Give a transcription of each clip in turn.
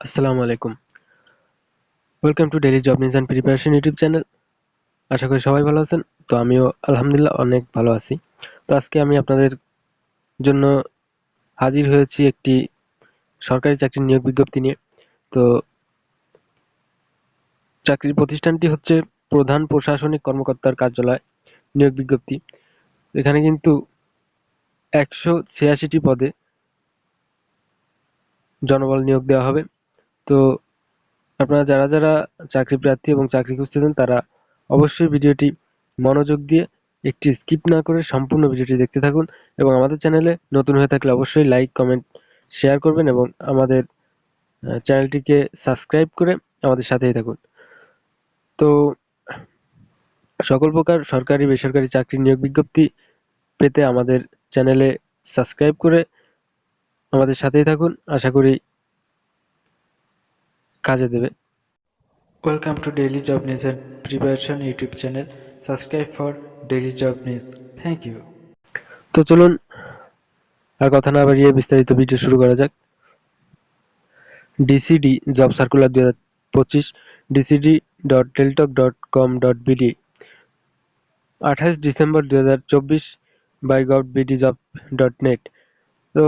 আসসালামু আলাইকুম। Welcome to daily job news and preparation YouTube channel. আশা করি সবাই ভালো আছেন। তো আমিও আলহামদুলিল্লাহ অনেক ভালো আছি। তো আজকে আমি আপনাদের জন্য হাজির হয়েছি একটি সরকারি চাকরির নিয়োগ বিজ্ঞপ্তি নিয়ে। তো চাকরির প্রতিষ্ঠানটি হচ্ছে প্রধান প্রশাসনিক কর্মকর্তার কার্যালয় নিয়োগ বিজ্ঞপ্তি। এখানে কিন্তু 186টি পদে জনবল নিয়োগ দেওয়া হবে। তো আপনারা যারা চাকরি প্রার্থী এবং চাকরি খুঁজতেছেন তারা অবশ্যই ভিডিওটি মনোযোগ দিয়ে একটি স্কিপ না করে সম্পূর্ণ ভিডিওটি দেখতে থাকুন এবং আমাদের চ্যানেলে নতুন হয়ে থাকলে অবশ্যই লাইক, কমেন্ট, শেয়ার করবেন এবং আমাদের চ্যানেলটিকে সাবস্ক্রাইব করে আমাদের সাথেই থাকুন। তো সকল প্রকার সরকারি বেসরকারি চাকরির নিয়োগ বিজ্ঞপ্তি পেতে আমাদের চ্যানেলে সাবস্ক্রাইব করে আমাদের সাথেই থাকুন। আশা করি কাজে দেবে। Welcome to Daily Job News and Preparation YouTube channel. Subscribe for Daily Job News. Thank you. তো চলুন আর কথা না বাড়িয়ে বিস্তারিত ভিডিও শুরু করা যাক। ডিসিডি জব সার্কুলার 2025 dcd.deltok.com.bd 28 ডিসেম্বর 2024 বাই gov.bdjob.net। তো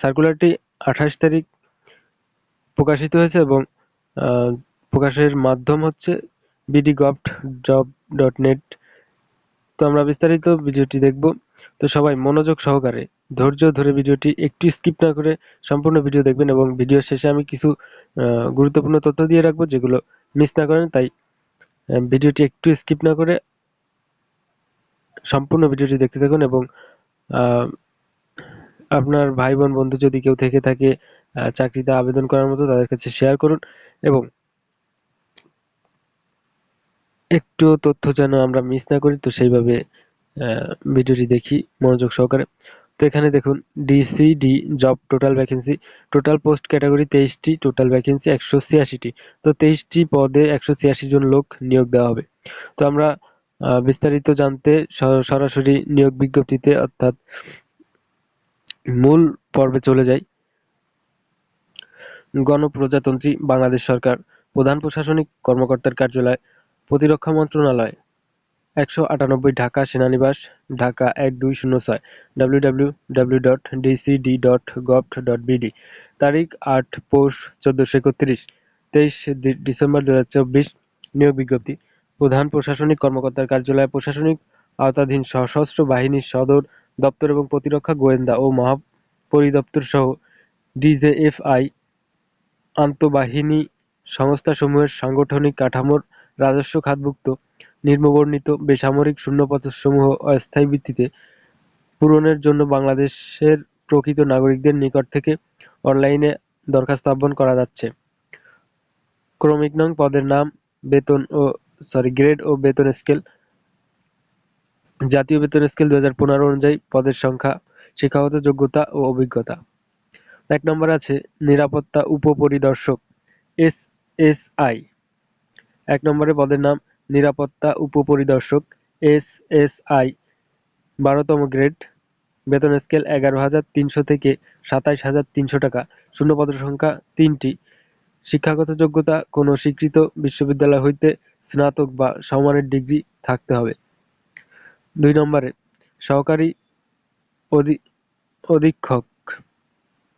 সার্কুলারটি 28 তারিখ প্রকাশিত হয়েছে এবং প্রকাশের মাধ্যম হচ্ছে bdgov.job.net। তো আমরা বিস্তারিত ভিডিওটি দেখব। তো সবাই মনোযোগ সহকারে ধৈর্য ধরে ভিডিওটি একটু স্কিপ না করে সম্পূর্ণ ভিডিও দেখবেন এবং ভিডিও শেষে আমি কিছু গুরুত্বপূর্ণ তথ্য দিয়ে রাখবো যেগুলো মিস না করেন। তাই ভিডিওটি একটু স্কিপ না করে সম্পূর্ণ ভিডিওটি দেখতে থাকুন এবং আপনার ভাই বোন বন্ধু যদি কেউ থেকে থাকে চাকরিতে আবেদন করার মতো তাদের কাছে শেয়ার করুন এবং একটু তথ্য যেন আমরা মিস না করি তো সেইভাবে ভিডিওটি দেখি মনোযোগ সহকারে। তো এখানে দেখুন DCD job total vacancy, total post category 23টি, টোটাল ভ্যাকেন্সি 186টি। তো 23টি পদে 186 জন লোক নিয়োগ দেওয়া হবে। তো আমরা বিস্তারিত জানতে সরাসরি নিয়োগ বিজ্ঞপ্তিতে অর্থাৎ মূল পর্বে চলে যাই। গণপ্রজাতন্ত্রী বাংলাদেশ সরকার, প্রধান প্রশাসনিক কর্মকর্তার কার্যালয়, প্রতিরক্ষা মন্ত্রণালয়, 198 ঢাকা সেনানিবাস, ঢাকা 1206, www.dcd.gov.bd। তারিখ 8 পৌষ 1431, 23 ডিসেম্বর 2024। নিয়োগ বিজ্ঞপ্তি। প্রধান প্রশাসনিক কর্মকর্তার কার্যালয় প্রশাসনিক আওতাধীন সশস্ত্র বাহিনীর সদর দপ্তর এবং প্রতিরক্ষা গোয়েন্দা ও মহাপরিদপ্তর সহ ডিজেএফআই আন্তঃবাহিনী সংস্থাসমূহের সাংগঠনিক কাঠামোর রাজস্ব খাতভুক্ত নিম্নবর্ণিত বেসামরিক শূন্যপদসমূহ অস্থায়ী ভিত্তিতে পূরণের জন্য বাংলাদেশের প্রকৃত নাগরিকদের নিকট থেকে অনলাইনে দরখাস্ত আহ্বান করা যাচ্ছে। ক্রমিক নং, পদের নাম, গ্রেড ও বেতন স্কেল। জাতীয় বেতন স্কেল 2015 অনুযায়ী পদের সংখ্যা, শিক্ষাগত যোগ্যতা ও অভিজ্ঞতা। 1 নম্বরে আছে নিরাপত্তা উপপরিদর্শক এসএসআই। 1 নম্বরে পদের নাম নিরাপত্তা উপপরিদর্শক এসএসআই, 12তম গ্রেড, বেতন স্কেল 11,300 থেকে 27,300 টাকা, শূন্য পদ সংখ্যা 3টি, শিক্ষাগত যোগ্যতা কোনো স্বীকৃত বিশ্ববিদ্যালয় হইতে স্নাতক বা সমমানের ডিগ্রি থাকতে হবে। 2 নম্বরে সহকারী অধীক্ষক,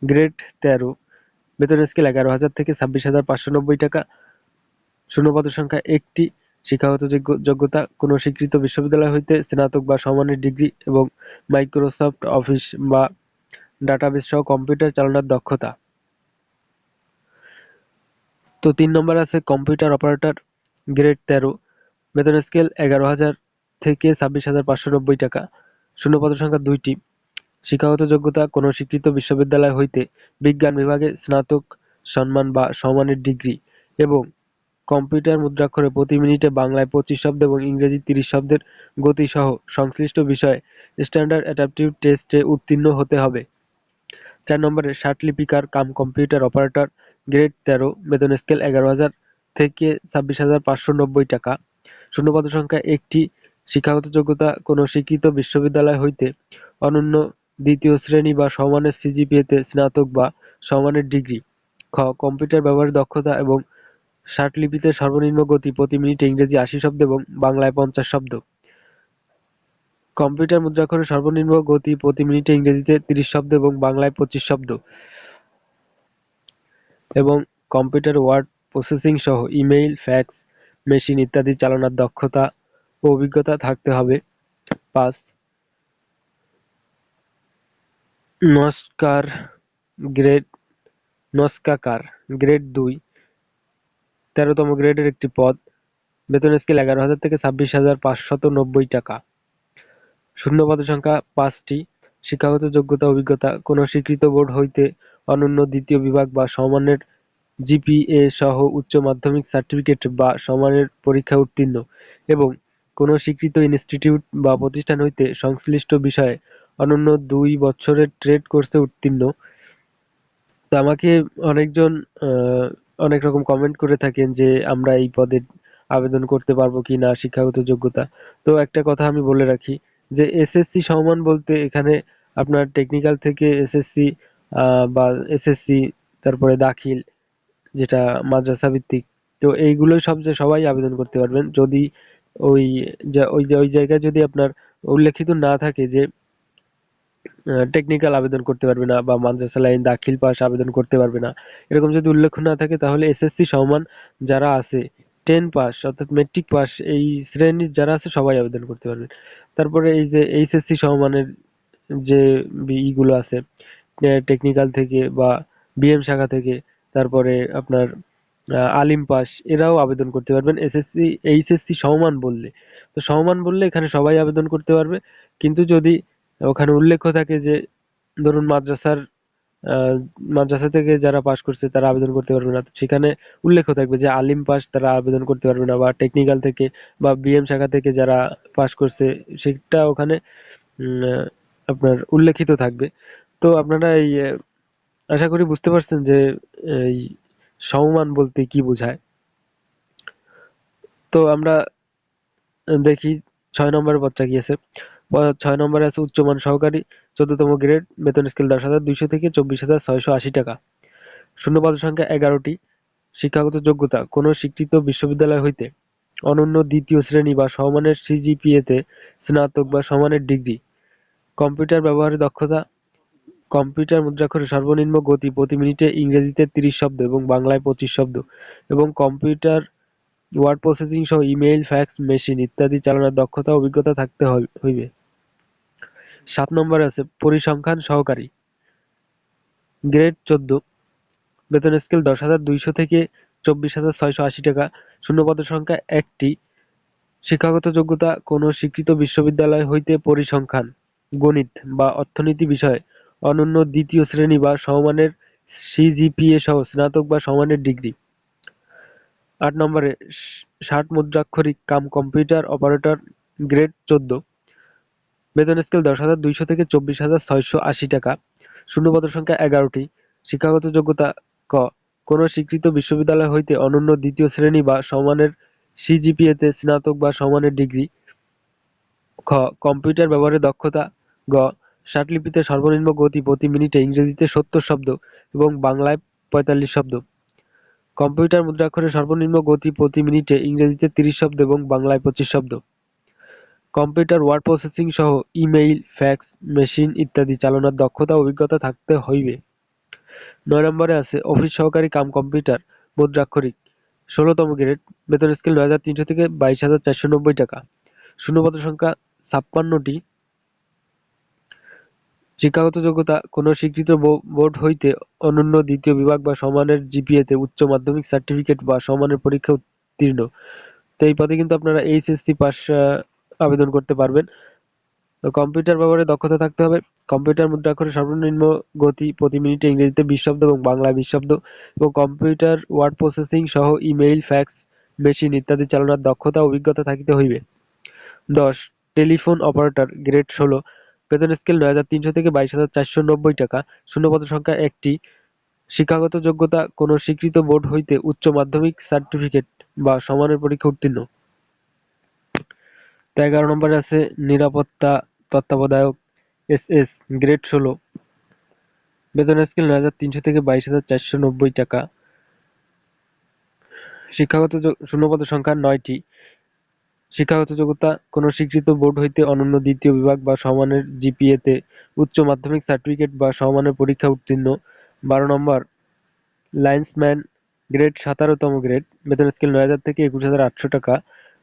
গ্রেড 13, বেতন স্কেল 11,000 থেকে 26,590 টাকা, শূন্য পদ সংখ্যা 1টি, শিক্ষাগত যোগ্যতা কোনো স্বীকৃত বিশ্ববিদ্যালয় হইতে স্নাতক বা সমমানের ডিগ্রি এবং মাইক্রোসফট অফিস বা ডাটাবেস সহ কম্পিউটার চালানোর দক্ষতা। তো 3 নম্বর আছে কম্পিউটার অপারেটর, গ্রেড 13, বেতন স্কেল 11,000 থেকে 26,590 টাকা, শূন্য পদ সংখ্যা 2টি, শিক্ষাগত যোগ্যতা কোনো স্বীকৃত বিশ্ববিদ্যালয় হইতে বিজ্ঞান বিভাগে স্নাতক সম্মান বা সমমানের ডিগ্রি এবং কম্পিউটার মুদ্রাক্ষরে প্রতি মিনিটে বাংলায় 25 শব্দ এবং ইংরেজি 30 শব্দের গতি সহ সংশ্লিষ্ট বিষয়ে স্ট্যান্ডার্ড অ্যাপটিটিউড টেস্টে উত্তীর্ণ হতে হবে। 4 নম্বরে ষাটলিপিকার কাম কম্পিউটার অপারেটর, গ্রেড 13, বেতন স্কেল 11,000 থেকে 26,590 টাকা, শূন্য পদ সংখ্যা 1টি, শিক্ষাগত যোগ্যতা কোনো স্বীকৃত বিশ্ববিদ্যালয় হইতে অনন্য দ্বিতীয় শ্রেণী বা সমমানের সিজিপিএতে স্নাতক বা সমমানের ডিগ্রি খ কম্পিউটার ব্যবহারের দক্ষতা এবং ষাটলিপিতে সর্বনিম্ন গতি প্রতি মিনিটে ইংরেজি ৮০ শব্দ এবং বাংলায় ৫০ শব্দ। কম্পিউটার মুদ্রাক্ষরের সর্বনিম্ন গতি প্রতি মিনিটে ইংরেজিতে ৩০ শব্দ এবং বাংলায় ২৫ শব্দ। এবং কম্পিউটার ওয়ার্ড প্রসেসিং সহ ইমেইল, ফ্যাক্স মেশিন ইত্যাদি চালানোর দক্ষতা ও অভিজ্ঞতা থাকতে হবে। ৫ নস্কার গ্রেড নস্কাকার গ্রেড ২ ১৩তম গ্রেডের একটি পদ। বেতন স্কেল ১১,০০০ থেকে ২৬,৫৯০ টাকা। শূন্য পদের সংখ্যা ৫টি। শিক্ষাগত যোগ্যতা অভিজ্ঞতা কোনো স্বীকৃত বোর্ড হইতে অনন্য দ্বিতীয় বিভাগ বা সমমানের জিপিএ সহ উচ্চ মাধ্যমিক সার্টিফিকেট বা সমমানের পরীক্ষায় উত্তীর্ণ এবং কোনো স্বীকৃত ইনস্টিটিউট বা প্রতিষ্ঠান হইতে সংশ্লিষ্ট বিষয়ে অনন্য ২ বছরের ট্রেড কোর্সে উত্তীর্ণ। তো আমাকে অনেকজন অনেক রকম কমেন্ট করে থাকেন যে আমরা এই পদে আবেদন করতে পারবো কি না, শিক্ষাগত যোগ্যতা। তো একটা কথা আমি বলে রাখি যে এসএসসি সমমান বলতে এখানে আপনার টেকনিক্যাল থেকে এসএসসি বা এসএসসি, তারপরে দাখিল যেটা মাদ্রাসা ভিত্তিক, তো এইগুলোই সবাই আবেদন করতে পারবেন। যদি ওই ওই জায়গায় যদি আপনার উল্লেখিত না থাকে যে টেকনিক্যাল আবেদন করতে পারবে না বা মাদ্রাসা লাইন দাখিল পাস আবেদন করতে পারবে না, এরকম যদি উল্লেখ না থাকে তাহলে এসএসসি সমান যারা আছে 10 পাস অর্থাৎ মেট্রিক পাস এই শ্রেণীর যারা আছে সবাই আবেদন করতে পারবে। তারপরে এই যে এইচএসসি সমমানের যে ইগুলো আছে টেকনিক্যাল থেকে বা বিএম শাখা থেকে, তারপরে আপনার আলিম পাস এরাও আবেদন করতে পারবেন এসএসসি এইচএসসি সমমান বললে। তো সমমান বললে এখানে সবাই আবেদন করতে পারবে। কিন্তু যদি ওখানে উল্লেখ থাকে যে ধরুন আহ, মাদ্রাসা থেকে যারা পাশ করছে তারা আবেদন করতে পারবে না, তো সেখানে উল্লেখ থাকবে যে আলিম পাস তারা আবেদন করতে পারবে না, বা টেকনিক্যাল থেকে বা বিএম শাখা থেকে যারা পাশ করছে সেটা ওখানে আপনার উল্লেখিত থাকবে। তো আপনারা এই আশা করি বুঝতে পারছেন যে এই সমমান বলতে কি বোঝায়। তো আমরা দেখি ৬ নম্বরের পদটা কি আছে। ৬ নম্বরে আছে উচ্চমান সহকারী ১৪তম গ্রেড, বেতন স্কেল ১০,২০০ থেকে ২৪,৬৮০ টাকা। শূন্য পদের সংখ্যা ১১টি। শিক্ষাগত যোগ্যতা কোনো স্বীকৃত বিশ্ববিদ্যালয় হইতে অনন্য দ্বিতীয় শ্রেণী বা সমমানের সিজিপিএতে স্নাতক বা সমানের ডিগ্রি। কম্পিউটার ব্যবহারের দক্ষতা কম্পিউটার মুদ্রাক্ষরের সর্বনিম্ন গতি প্রতি মিনিটে ইংরেজিতে ৩০ শব্দ এবং বাংলায় ২৫ শব্দ এবং কম্পিউটার ওয়ার্ড প্রসেসিং সহ ইমেইল, ফ্যাক্স মেশিন ইত্যাদি চালানোর দক্ষতা অভিজ্ঞতা থাকতে হইবে। ৭ নম্বরে আছে পরিসংখ্যান সহকারী গ্রেড ১৪, বেতন স্কেল ১০,২০০ থেকে ২৪,৬৮০ টাকা। শূন্য পদের সংখ্যা ১টি। শিক্ষাগত যোগ্যতা কোনো স্বীকৃত বিশ্ববিদ্যালয় হইতে পরিসংখ্যান, গণিত বা অর্থনীতি বিষয়ে অনন্য দ্বিতীয় শ্রেণী বা সমমানের সিজিপিএ সহ স্নাতক বা সমমানের ডিগ্রি। ৮ নম্বরে ষাট মুদ্রাক্ষরিক কাম কম্পিউটার অপারেটর গ্রেড ১৪, বেতন স্কেল ১০,২০০ থেকে ২৪,৬৮০ টাকা। শূন্য পদের সংখ্যা ১১টি। শিক্ষাগত যোগ্যতা ক কোনো স্বীকৃত বিশ্ববিদ্যালয় হইতে অনন্য দ্বিতীয় শ্রেণী বা সমমানের সিজিপিএতে স্নাতক বা সমমানের ডিগ্রি। খ কম্পিউটার ব্যবহারের দক্ষতা গ ষাটলিপিতে সর্বনিম্ন গতি প্রতি মিনিটে ইংরেজিতে ৭০ শব্দ এবং বাংলায় ৪৫ শব্দ। কম্পিউটার মুদ্রাক্ষরের সর্বনিম্ন গতি প্রতি মিনিটে ইংরেজিতে ৩০ শব্দ এবং বাংলায় ২৫ শব্দ। কম্পিউটার ওয়ার্ড প্রসেসিং সহ ইমেইল, ফ্যাক্স মেশিন ইত্যাদি চালানোর দক্ষতা অভিজ্ঞতা থাকতে হইবে। ৯ নম্বরে আছে অফিস সহকারী কাম কম্পিউটার মুদ্রাক্ষরিক ১৬তম গ্রেড, বেতন স্কেল ৯,৩০০ থেকে ২২,৪৯০ টাকা। শূন্য পদের সংখ্যা ৫৬টি। শিক্ষাগত যোগ্যতা কোনো স্বীকৃত বোর্ড হইতে অনন্য দ্বিতীয় বিভাগ বা সমানের জিপিএতে উচ্চ মাধ্যমিক সার্টিফিকেট বা সমানের পরীক্ষা উত্তীর্ণ। তো এই পদে কিন্তু আপনারা এইচএসসি পাস আবেদন করতে পারবেন। তো কম্পিউটার ব্যবহারে দক্ষতা থাকতে হবে। কম্পিউটার মুদ্রাক্ষরের সর্বনিম্ন গতি প্রতি মিনিটে ইংরেজিতে ২০ শব্দ এবং বাংলায় ২০ শব্দ এবং কম্পিউটার ওয়ার্ড প্রসেসিং সহ ইমেইল, ফ্যাক্স মেশিন ইত্যাদি চালানোর দক্ষতা অভিজ্ঞতা থাকিতে হইবে। ১০ টেলিফোন অপারেটর গ্রেড ১৬, বেতন স্কেল ৯,৩০০ থেকে ২২,৪৯০ টাকা। শূন্য পদের সংখ্যা ১টি। শিক্ষাগত যোগ্যতা কোনো স্বীকৃত বোর্ড হইতে উচ্চ মাধ্যমিক সার্টিফিকেট বা সমানের পরীক্ষা উত্তীর্ণ। তো ১১ নম্বরে আছে নিরাপত্তা তত্ত্বাবধায়ক এসএস গ্রেড ১৬, বেতন স্কেল ৯,৩০০ থেকে ২২,৪৯০ টাকা। শূন্যপদের সংখ্যা ৯টি। শিক্ষাগত যোগ্যতা কোনো স্বীকৃত বোর্ড হইতে অনন্য দ্বিতীয় বিভাগ বা সমমানের জিপিএ-তে উচ্চ মাধ্যমিক সার্টিফিকেট বা সমমানের পরীক্ষা উত্তীর্ণ। ১২ নম্বর লাইন্সম্যান, গ্রেড ১৭তম গ্রেড, বেতন স্কেল ৯,০০০ থেকে ২১,৮০০ টাকা।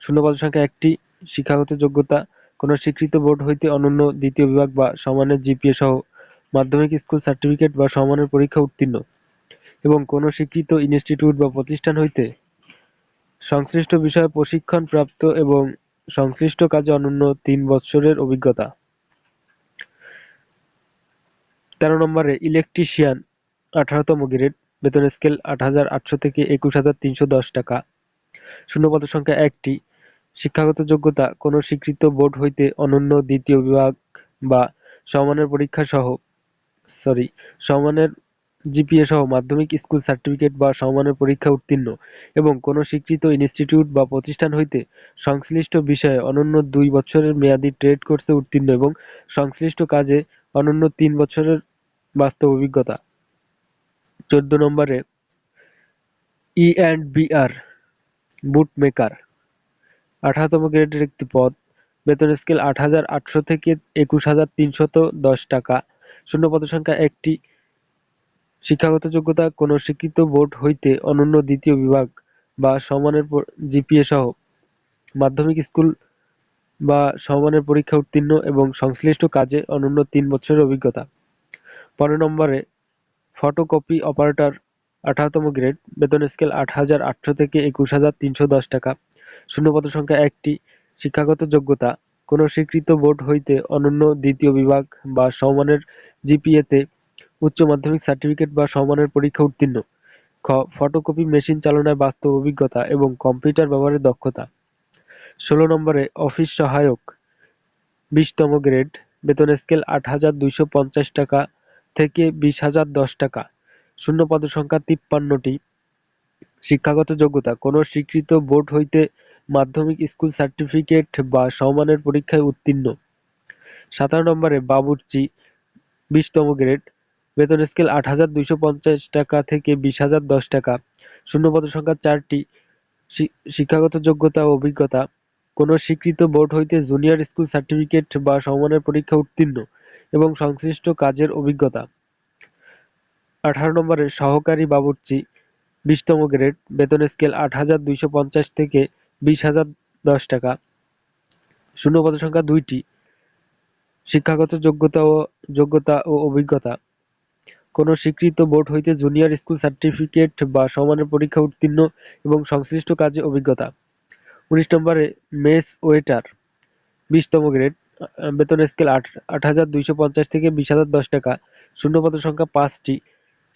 শূন্যপদের সংখ্যা ১টি। শিক্ষাগত যোগ্যতা কোনো স্বীকৃত বোর্ড হইতে অনন্য দ্বিতীয় বিভাগ বা সমমানের জিপিএ সহ মাধ্যমিক স্কুল সার্টিফিকেট বা সমমানের পরীক্ষা উত্তীর্ণ এবং কোনো স্বীকৃত ইনস্টিটিউট বা প্রতিষ্ঠান হইতে সংশ্লিষ্ট বিষয়ে প্রশিক্ষণ প্রাপ্ত এবং সংশ্লিষ্ট কাজে অনূন্য ৩ বৎসরের অভিজ্ঞতা। ১৩ নম্বরে ইলেকট্রিশিয়ান, ১৮তম গ্রেড, বেতন স্কেল ৮,৮০০ থেকে ২১,৩১০ টাকা। শূন্যপদের সংখ্যা ১টি। শিক্ষাগত যোগ্যতা কোনো স্বীকৃত বোর্ড হইতে অনন্য দ্বিতীয় বিভাগ বা সমমানের জিপিএ সহ মাধ্যমিক স্কুল সার্টিফিকেট বা সমমানের পরীক্ষা উত্তীর্ণ এবং কোনো স্বীকৃত ইনস্টিটিউট বা প্রতিষ্ঠান হইতে সংশ্লিষ্ট বিষয়ে অনন্য ২ বছরের মেয়াদী ট্রেড কোর্সে উত্তীর্ণ এবং সংশ্লিষ্ট কাজে অনন্য ৩ বছরের বাস্তব অভিজ্ঞতা। ১৪ নম্বরে ই&বিআর, বুট মেকার, ১৮তম গ্রেডের একটি পদ, বেতন স্কেল ৮,৮০০ থেকে ২১,৩১০ টাকা। শূন্যপদের সংখ্যা ১টি। শিক্ষাগত যোগ্যতা কোনো স্বীকৃত বোর্ড হইতে অনন্য দ্বিতীয় বিভাগ বা সমমানের জিপিএ সহ মাধ্যমিক স্কুল বা সমমানের পরীক্ষা উত্তীর্ণ এবং সংশ্লিষ্ট কাজে অনন্য ৩ বছরের অভিজ্ঞতা। ১৫ নম্বরে ফটোকপি অপারেটর, ১৮তম গ্রেড, বেতন স্কেল ৮,৮০০ থেকে ২১,৩১০ টাকা। শূন্যপদের সংখ্যা ১টি। শিক্ষাগত যোগ্যতা কোনো স্বীকৃত বোর্ড হইতে অনন্য দ্বিতীয় বিভাগ বা সমমানের জিপিএ-তে উচ্চ মাধ্যমিক সার্টিফিকেট বা সমমানের পরীক্ষা উত্তীর্ণ। খ. ফটোকপি মেশিন চালনায় বাস্তব অভিজ্ঞতা এবং কম্পিউটার ব্যবহারের দক্ষতা। ১৬ নম্বরে অফিস সহায়ক, ২০তম গ্রেড, বেতন স্কেল ৮,২৫০ টাকা থেকে ২০,০১০ টাকা। শূন্যপদের সংখ্যা ৫৩টি। শিক্ষাগত যোগ্যতা কোনো স্বীকৃত বোর্ড হইতে মাধ্যমিক স্কুল সার্টিফিকেট বা সমমানের পরীক্ষায় উত্তীর্ণ। ১৭ নম্বরে বাবুর্চি, ২০তম গ্রেড, বেতন স্কেল ৮,২৫০ টাকা থেকে ২০,০১০ টাকা। শূন্যপদের সংখ্যা ৪টি। শিক্ষাগত যোগ্যতা ও অভিজ্ঞতা কোনো স্বীকৃত বোর্ড হইতে জুনিয়র স্কুল সার্টিফিকেট বা সমমানের পরীক্ষা উত্তীর্ণ এবং সংশ্লিষ্ট কাজের অভিজ্ঞতা। ১৮ নম্বরে সহকারী বাবুর্চি, ২০তম গ্রেড, বেতন স্কেল ৮,২৫০ থেকে ২০,০১০ টাকা। শূন্যপদের সংখ্যা ২টি। শিক্ষাগত যোগ্যতা ও অভিজ্ঞতা কোনো স্বীকৃত বোর্ড হইতে জুনিয়র স্কুল সার্টিফিকেট বা সমমানের পরীক্ষা উত্তীর্ণ এবং সংশ্লিষ্ট কাজে অভিজ্ঞতা। ১৯ নম্বরে মেস ওয়েটার, ২০তম গ্রেড, বেতন স্কেল ৮,২৫০ থেকে ২০,০১০ টাকা। শূন্যপদের সংখ্যা ৫টি।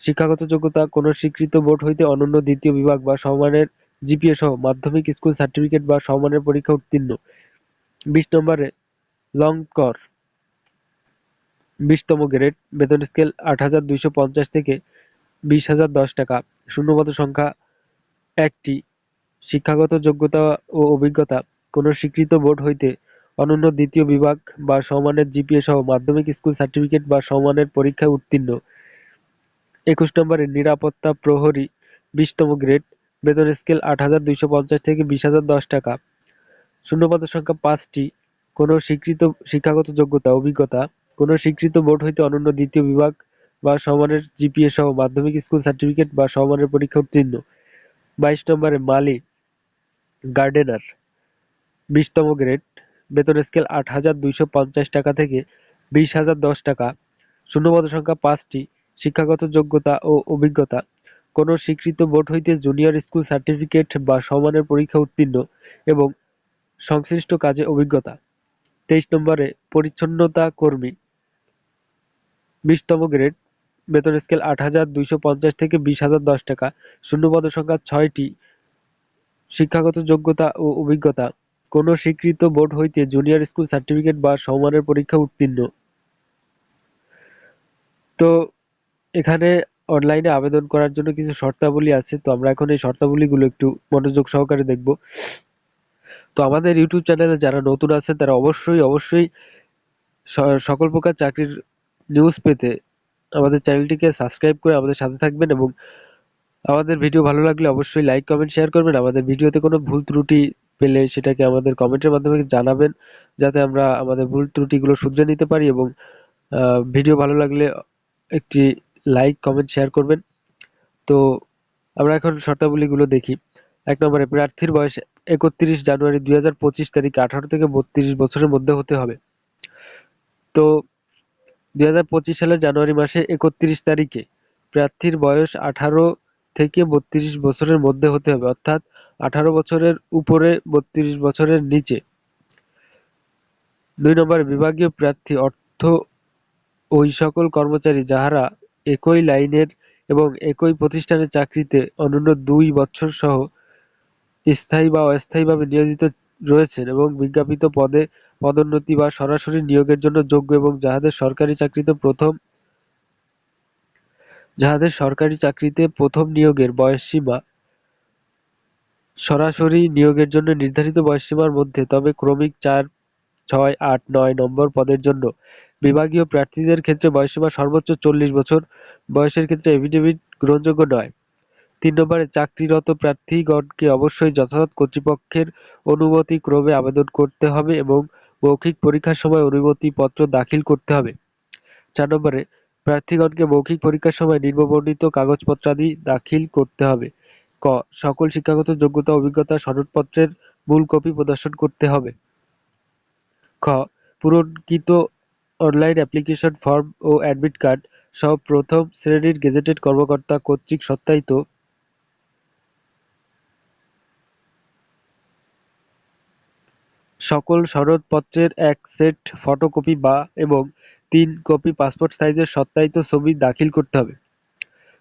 শিক্ষাগত যোগ্যতা কোনো স্বীকৃত বোর্ড হইতে অনন্য দ্বিতীয় বিভাগ বা সমমানের জিপিএ সহ মাধ্যমিক স্কুল সার্টিফিকেট বা সমমানের পরীক্ষা উত্তীর্ণ। ২০ নম্বরে লংকর, ২০তম গ্রেড, বেতন স্কেল ৮,২৫০ থেকে ২০,০১০ টাকা। শূন্যপদের সংখ্যা ১টি। শিক্ষাগত যোগ্যতা ও অভিজ্ঞতা কোনো স্বীকৃত বোর্ড হইতে অনন্য দ্বিতীয় বিভাগ বা সমমানের জিপিএ সহ মাধ্যমিক স্কুল সার্টিফিকেট বা সমমানের পরীক্ষায় উত্তীর্ণ। ২১ নম্বরে নিরাপত্তা প্রহরী, ২০তম গ্রেড, বেতন স্কেল ৮,২৫০ থেকে ২০,০১০ টাকা। শূন্যপদের সংখ্যা ৫টি। কোনো স্বীকৃত শিক্ষাগত যোগ্যতা অভিজ্ঞতা কোনো স্বীকৃত বোর্ড হইতে অনন্য দ্বিতীয় বিভাগ বা সমমানের জিপিএ সহ মাধ্যমিক স্কুল সার্টিফিকেট বা সমমানের পরীক্ষা উত্তীর্ণ। ২২ নম্বরে মালি গার্ডেনার, ২০তম গ্রেড, বেতন স্কেল ৮,২৫০ টাকা থেকে ২০,০১০ টাকা। শূন্যপদের সংখ্যা ৫টি। শিক্ষাগত যোগ্যতা ও অভিজ্ঞতা কোনো স্বীকৃত বোর্ড হইতে জুনিয়র স্কুল সার্টিফিকেট বা সমমানের পরীক্ষা উত্তীর্ণ এবং সংশ্লিষ্ট কাজে অভিজ্ঞতা। ২৩ নম্বরে পরিচ্ছন্নতা কর্মী, ২০তম গ্রেড, বেতন স্কেল ৮,২৫০ থেকে ২০,০১০ টাকা। শূন্যপদের সংখ্যা ৬টি। শিক্ষাগত যোগ্যতা ও অভিজ্ঞতা কোনো স্বীকৃত বোর্ড হইতে জুনিয়র স্কুল সার্টিফিকেট বা সমমানের পরীক্ষা উত্তীর্ণ। তো এখানে অনলাইনে আবেদন করার জন্য কিছু শর্তাবলী আছে, তো আমরা এখন এই শর্তাবলীগুলো একটু মনোযোগ সহকারে দেখব। তো আমাদের ইউটিউব চ্যানেলে যারা নতুন আছেন তারা অবশ্যই সকল প্রকার চাকরির নিউজ পেতে আমাদের চ্যানেলটিকে সাবস্ক্রাইব করে আমাদের সাথে থাকবেন এবং আমাদের ভিডিও ভালো লাগলে অবশ্যই লাইক কমেন্ট শেয়ার করবেন। আমাদের ভিডিওতে কোনো ভুল ত্রুটি পেলে সেটাকে আমাদের কমেন্টের মাধ্যমে জানাবেন, যাতে আমরা আমাদের ভুল ত্রুটিগুলো শুধরে নিতে পারি। এবং ভিডিও ভালো লাগলে একটি লাইক কমেন্ট শেয়ার করবেন। তো আমরা এখন শর্তাবলীগুলো দেখি। ১ নম্বরে প্রার্থীর বয়স ৩১ জানুয়ারি ২০২৫ তারিখে ১৮ থেকে ৩২ বছরের মধ্যে হতে হবে। তো ২০২৫ সালের জানুয়ারি মাসে ৩১ তারিখে প্রার্থীর বয়স ১৮ থেকে ৩২ বছরের মধ্যে হতে হবে, অর্থাৎ ১৮ বছরের উপরে ৩২ বছরের নিচে। ২ নম্বরে বিভাগীয় প্রার্থী অর্থ ওই সকল কর্মচারী যাহারা একই লাইনের এবং একই প্রতিষ্ঠানের চাকরিতে অনূন্য ২ বৎসর সহ স্থায়ী বা অস্থায়ীভাবে নিয়োজিত রয়েছেন এবং বিজ্ঞাপিত পদে পদোন্নতি বা সরাসরি নিয়োগের জন্য যোগ্য এবং যাহাদের সরকারি চাকরিতে প্রথম নিয়োগের বয়সসীমা সরাসরি নিয়োগের জন্য নির্ধারিত বয়সসীমার মধ্যে, তবে ক্রমিক ৪, ৬, ৮, ৯ নম্বর পদের জন্য বিভাগীয় প্রার্থীদের ক্ষেত্রে বয়সসীমা সর্বোচ্চ ৪০ বছর বয়সের ক্ষেত্রে এফিডেভিট গ্রহণযোগ্য নয়। ৩ নম্বরে চাকরিরত প্রার্থীগণকে অবশ্যই যথাযথ কর্তৃপক্ষের অনুমতিক্রমে আবেদন করতে হবে এবং মৌখিক পরীক্ষার সময় অনুমতিপত্র দাখিল করতে হবে। ৪ নম্বরে প্রার্থীগণকে মৌখিক পরীক্ষার সময় নিম্নবর্ণিত কাগজপত্রাদি দাখিল করতে হবে। ক. সকল শিক্ষাগত যোগ্যতা অভিজ্ঞতা সনদপত্রের মূল কপি প্রদর্শন করতে হবে। খ. পূরণকৃত অনলাইন অ্যাপ্লিকেশন ফর্ম ও অ্যাডমিট কার্ড সহ প্রথম শ্রেণীর গেজেটেড কর্মকর্তা কর্তৃক সত্যায়িত সকল সনদপত্রের এক সেট ফটোকপি এবং ৩ কপি পাসপোর্ট সাইজের সত্যায়িত ছবি দাখিল করতে হবে।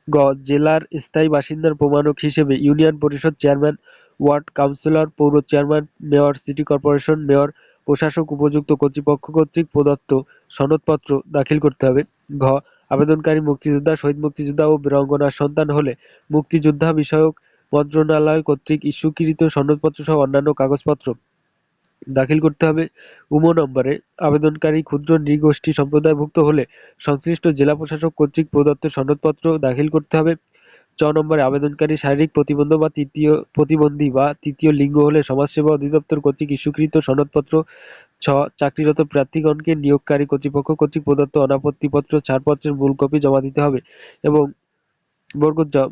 গ. জেলার স্থায়ী বাসিন্দার প্রমাণক হিসেবে ইউনিয়ন পরিষদ চেয়ারম্যান, ওয়ার্ড কাউন্সিলর, পৌর chairman, mayor, city corporation mayor, প্রশাসক উপযুক্ত কর্তৃপক্ষ কর্তৃক প্রদত্ত সনদপত্র দাখিল করতে হবে। ঘ. আবেদনকারী মুক্তিযোদ্ধা, শহীদ মুক্তিযোদ্ধা ও বীরাঙ্গনার সন্তান হলে মুক্তিযোদ্ধা বিষয়ক মন্ত্রণালয় কর্তৃক ইস্যুকৃত সনদপত্র সহ অন্যান্য কাগজপত্র দাখিল করতে হবে। নম্বরে আবেদনকারী ক্ষুদ্র নৃগোষ্ঠী সম্প্রদায়ভুক্ত হলে সংশ্লিষ্ট জেলা প্রশাসক কর্তৃক প্রদত্ত সনদপত্র দাখিল করতে হবে। নম্বরে আবেদনকারী শারীরিক প্রতিবন্ধী বা তৃতীয় লিঙ্গ হলে সমাজসেবা অধিদপ্তর কর্তৃক ইস্যুকৃত সনদপত্র। চাকরিরত প্রার্থীগণকে নিয়োগকারী কর্তৃপক্ষ কর্তৃক প্রদত্ত অনাপত্তিপত্র ছাড়পত্রের মূল কপি জমা দিতে হবে এবং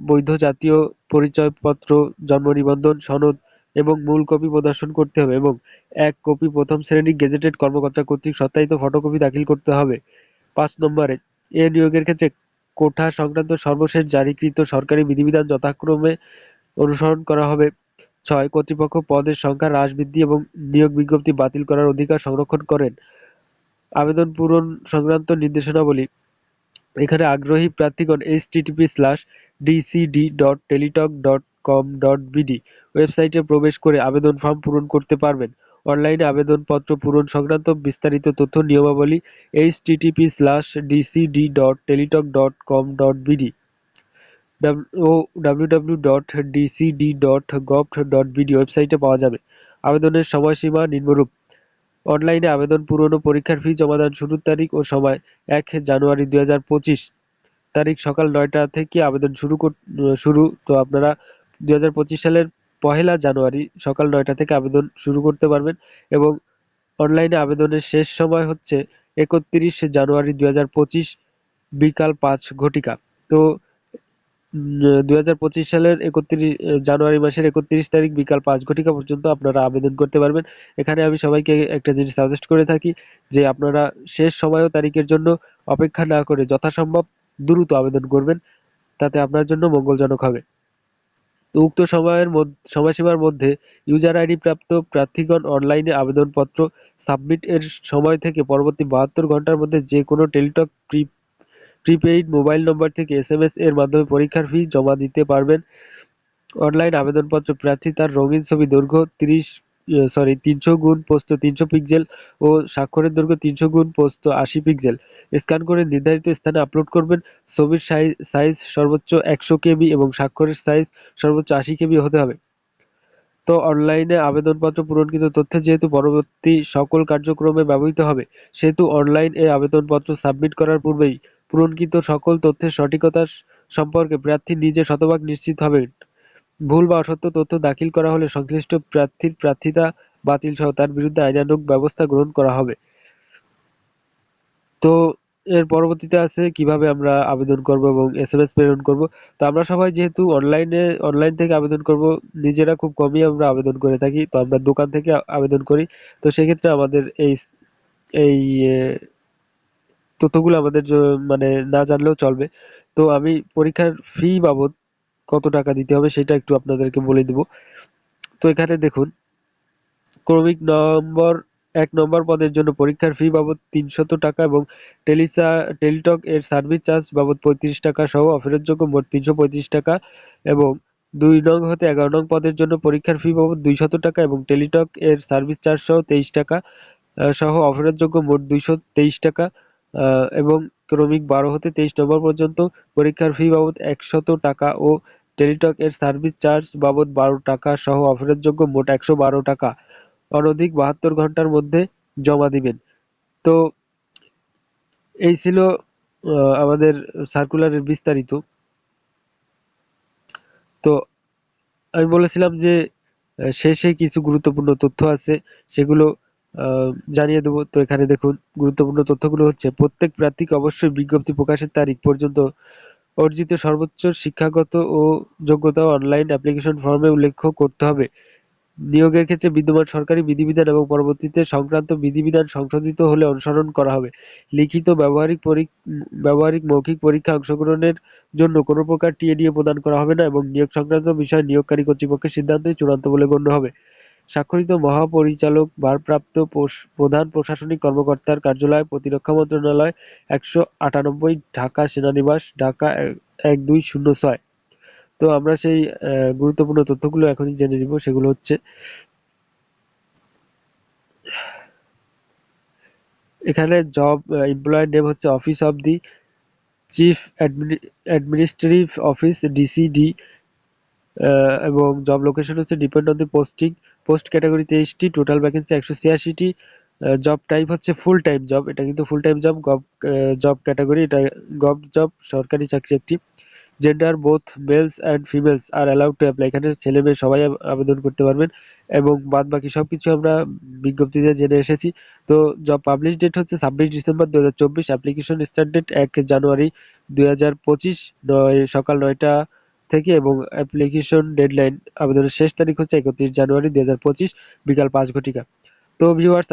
বৈধ জাতীয় পরিচয়পত্র, জন্ম নিবন্ধন সনদ এবং মূল কপি প্রদর্শন করতে হবে এবং ১ কপি প্রথম শ্রেণীর গেজেটেড কর্মকর্তা কর্তৃক সত্যায়িত ফটোকপি দাখিল করতে হবে। ৫ নম্বরে এ নিয়োগের ক্ষেত্রে কোটা সংক্রান্ত সর্বশেষ জারিকৃত সরকারি বিধিবিধান যথাক্রমে অনুসরণ করা হবে। ৬. কর্তৃপক্ষ পদের সংখ্যা হ্রাস, বৃদ্ধি এবং নিয়োগ বিজ্ঞপ্তি বাতিল করার অধিকার সংরক্ষণ করেন। আবেদন পূরণ সংক্রান্ত নির্দেশনাবলী। এখানে আগ্রহী প্রার্থীগণ http://dcd.teletalk.com.bd ওয়েবসাইটে প্রবেশ করে আবেদন ফর্ম পূরণ করতে পারবেন। অনলাইনে আবেদনপত্র পূরণ সংক্রান্ত বিস্তারিত তথ্য নিয়মাবলী http://dcd.teletalk.com.bd ও www.dcd.gov.bd ওয়েবসাইটে পাওয়া যাবে। আবেদনের সময়সীমা নিম্নরূপ: অনলাইনে আবেদন পূরণ ও পরীক্ষার ফি জমাদান শুরুর তারিখ ও সময়: ১ জানুয়ারি ২০২৫ তারিখ সকাল ৯টা থেকে আবেদন শুরু। তো আপনারা ২০২৫ সালের ১লা জানুয়ারি সকাল ৯টা থেকে আবেদন শুরু করতে পারবেন এবং অনলাইনে আবেদনের শেষ সময় হচ্ছে ৩১ জানুয়ারি ২০২৫ বিকাল ৫ ঘটিকা। তো ২০২৫ সালের জানুয়ারি মাসের ৩১ তারিখ বিকাল ৫ ঘটিকা পর্যন্ত আপনারা আবেদন করতে পারবেন। এখানে আমি সবাইকে একটা জিনিস সাজেস্ট করে থাকি যে আপনারা শেষ সময় ও তারিখের জন্য অপেক্ষা না করে যথাসম্ভব দ্রুত আবেদন করবেন, তাতে আপনার জন্য মঙ্গলজনক হবে। তো উক্ত সময়সীমার মধ্যে ইউজার আইডি প্রাপ্ত প্রার্থীগণ অনলাইনে আবেদনপত্র সাবমিট এর সময় থেকে পরবর্তী ৭২ ঘন্টার মধ্যে যে কোনো টেলিটক প্রিপেইড মোবাইল নম্বর থেকে এসএমএস এর মাধ্যমে পরীক্ষার ফি জমা দিতে পারবেন। অনলাইন আবেদনপত্র প্রার্থী তার রঙিন ছবি দৈর্ঘ্য ৩০০ গুণ প্রস্থ ৩০০ পিক্সেল ও স্বাক্ষরের দৈর্ঘ্য ৩০০ গুণ প্রস্থ ৮০ পিক্সেল স্ক্যান করে নির্ধারিত স্থানে আপলোড করবেন। ছবির সাইজ সর্বোচ্চ ১০০ কেবি এবং স্বাক্ষরের সাইজ সর্বোচ্চ ৮০ কেবি হতে হবে। তো অনলাইনে আবেদনপত্র পূরণকৃত তথ্য যেহেতু পরবর্তী সকল কার্যক্রমে ব্যবহৃত হবে, সেহেতু অনলাইন এ আবেদনপত্র সাবমিট করার পূর্বেই পূরণকৃত সকল তথ্যের সঠিকতা সম্পর্কে প্রার্থী নিজে শতভাগ নিশ্চিত হবেন। ভুল বা অসত্য তথ্য দাখিল করা হলে সংশ্লিষ্ট প্রার্থীর প্রার্থিতা বাতিল সহ তার বিরুদ্ধে আইনানুগ ব্যবস্থা গ্রহণ করা হবে। তো এর পরবর্তীতে আছে কিভাবে আমরা আবেদন করব এবং এসএমএস প্রেরণ করব। তো আমরা সবাই যেহেতু অনলাইন থেকে আবেদন করব, নিজেরা খুব কমই আমরা আবেদন করে থাকি, তো আমরা দোকান থেকে আবেদন করি। তো সেক্ষেত্রে আমাদের এই এই তথ্যগুলো আমাদের মানে না জানলেও চলবে। তো আমি পরীক্ষার ফি বাবদ কত টাকা দিতে হবে সেটা একটু আপনাদেরকে বলে দিব। তো এখানে দেখুন, ক্রমিক নম্বর ১ নম্বর পদের জন্য পরীক্ষার ফি বাবদ ৩০০ টাকা এবং টেলিটক এর সার্ভিস চার্জ বাবদ ৩৫ টাকা সহ অফেরতযোগ্য মোট ৩৩৫ টাকা, এবং ২ নং হতে ১১ নং পদের জন্য পরীক্ষার ফি বাবদ ২০০ টাকা এবং টেলিটক এর সার্ভিস চার্জ সহ ২৩ টাকা সহ অফেরতযোগ্য মোট ২২৩ টাকা, এবং ক্রমিক ১২ হতে ২৩ নম্বর পর্যন্ত পরীক্ষার ফি বাবদ ১০০ টাকা ও টেলিটক এর সার্ভিস চার্জ বাবদ ১২ টাকা সহ অফেরতযোগ্য মোট ১১২ টাকা অনধিক ৭২ ঘন্টার মধ্যে জমা দিবেন। তো এই ছিল আমাদের সার্কুলারের বিস্তারিত। তো আমি বলেছিলাম যে শেষে কিছু গুরুত্বপূর্ণ তথ্য আছে, সেগুলো জানিয়ে দেবো। তো এখানে দেখুন, গুরুত্বপূর্ণ তথ্যগুলো হচ্ছে প্রত্যেক প্রার্থীকে অবশ্যই বিজ্ঞপ্তি প্রকাশের তারিখ পর্যন্ত অর্জিত সর্বোচ্চ শিক্ষাগত ও যোগ্যতা অনলাইন অ্যাপ্লিকেশন ফর্মে উল্লেখ করতে হবে। নিয়োগের ক্ষেত্রে বিদ্যমান সরকারি বিধিবিধান এবং পরবর্তীতে সংক্রান্ত বিধিবিধান সংশোধিত হলে অনুসরণ করা হবে। লিখিত ব্যবহারিক মৌখিক পরীক্ষায় অংশগ্রহণের জন্য কোনো প্রকার টিএডিএ প্রদান করা হবে না এবং নিয়োগ সংক্রান্ত বিষয় নিয়োগকারী কর্তৃপক্ষের সিদ্ধান্তই চূড়ান্ত বলে গণ্য হবে। স্বাক্ষরিত মহাপরিচালক ভারপ্রাপ্ত প্রধান প্রশাসনিক কর্মকর্তার কার্যালয়, প্রতিরক্ষা মন্ত্রণালয়, ১৯৮, ঢাকা সেনানিবাস, ঢাকা ১২০৬। তো আমরা সেই গুরুত্বপূর্ণ তথ্যগুলো এখনই জেনে নিব। সেগুলো হচ্ছে, এখানে জব এমপ্লয়ার নেম হচ্ছে office of the chief administrative office, DCD, এবং জব লোকেশন হচ্ছে depend on the posting. Post category 23টি, টোটাল ভ্যাকেন্সি 186টি। জব টাইপ হচ্ছে ফুল টাইম জব, এটা কিন্তু full time job. Job category এটা গভ জব, সরকারি চাকরি একটি। Gender both males and females are allowed to apply, এখানে ছেলে মেয়ে সবাই আবেদন করতে পারবেন, এবং বাদ বাকি সবকিছু আমরা বিজ্ঞপ্তিতে জেনে এসেছি। তো জব পাবলিশ ডেট হচ্ছে 26 ডিসেম্বর 2024, অ্যাপ্লিকেশন স্টার্ট ডেট 1 জানুয়ারি 2025, সকাল 9টা থেকে, এবং অ্যাপ্লিকেশন ডেডলাইন আবেদনের শেষ তারিখ হচ্ছে 31 জানুয়ারি 2025, বিকাল 5 ঘটিকা। তো ভিউয়ার্স,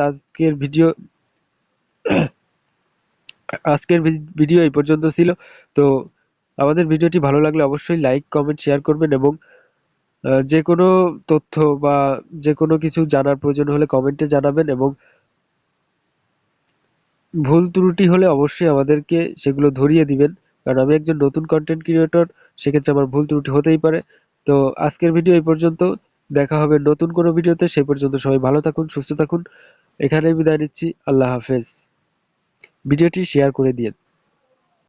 আজকের ভিডিও এই পর্যন্ত ছিল। তো আমাদের ভিডিওটি ভালো লাগলে অবশ্যই লাইক, কমেন্ট, শেয়ার করবেন, এবং যে কোনো তথ্য বা যে কোনো কিছু জানার প্রয়োজন হলে কমেন্টে জানাবেন, এবং ভুল ত্রুটি হলে অবশ্যই আমাদেরকে সেগুলো ধরিয়ে দিবেন, কারণ আমি একজন নতুন কন্টেন্ট ক্রিয়েটর, সেক্ষেত্রে আমার ভুল ত্রুটি হতেই পারে। তো আজকের ভিডিও এই পর্যন্ত, দেখা হবে নতুন কোনো ভিডিওতে। সেই পর্যন্ত সবাই ভালো থাকুন, সুস্থ থাকুন। এখানেই বিদায় নিচ্ছি। আল্লাহ হাফেজ। ভিডিওটি শেয়ার করে দিন।